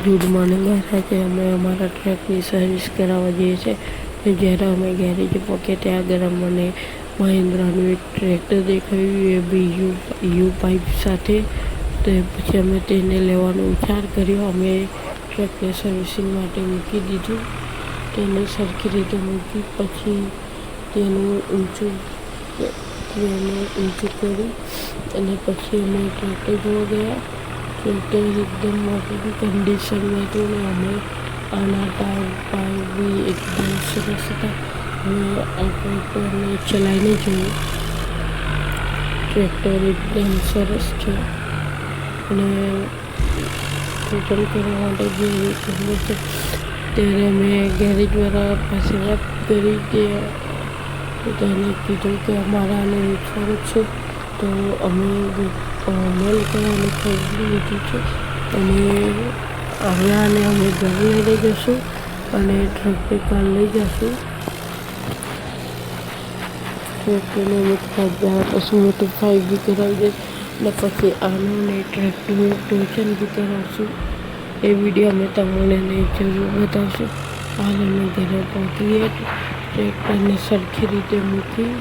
Good morning આજે અમે અમારા ટ્રકની સર્વિસ કરાવવા જઈએ છીએ. જ્યારે અમે ગેરેજ પહોંચ્યા ત્યાં આગળ અમને મહિન્દ્રાનું એક ટ્રેક્ટર દેખાયું, એ બી યુ પાઇપ સાથે. તો પછી અમે તેને લેવાનો વિચાર કર્યો. અમે ટ્રકને સર્વિસિંગ માટે મૂકી દીધું. તેને સરખી રીતે મૂકી પછી તેનું ઊંચું કર્યું અને પછી અમે ટ્રેક્ટર જોવા ગયા. ટ્રેક્ટર એકદમ મોટી કન્ડિશનમાં હતું ને અમે આના ટાયર બી એકદમ સરસ હતા. અમે આ ટ્રેક્ટરને ચલાવીને જોયું. ટ્રેક્ટર એકદમ સરસ છે અને રિટર્ન કરવા માટે જે ખબર છે ત્યારે અમે ગેરેજવાળા પાસે વાત કરી કે તેને કીધું કે અમારા આને નુકસાન છે, તો અમે મેલ કરવાનું ખરીદી લીધું છે અને હવે આને અમે ઘરે લઈ જઈશું અને ટ્રકને કાલ લઈ જઈશું. ટ્રેક્ટરને અમે પછી મોટું બી કરાવી દઈશું અને પછી આનું ને ટ્રેક્ટરનું ટોચન બી કરાવશું. એ વિડીયો અમે તમને જરૂર બતાવશું. હાલ અમે ઘરે પહોંચીએ ટ્રેક્ટરને સરખી રીતે મૂકી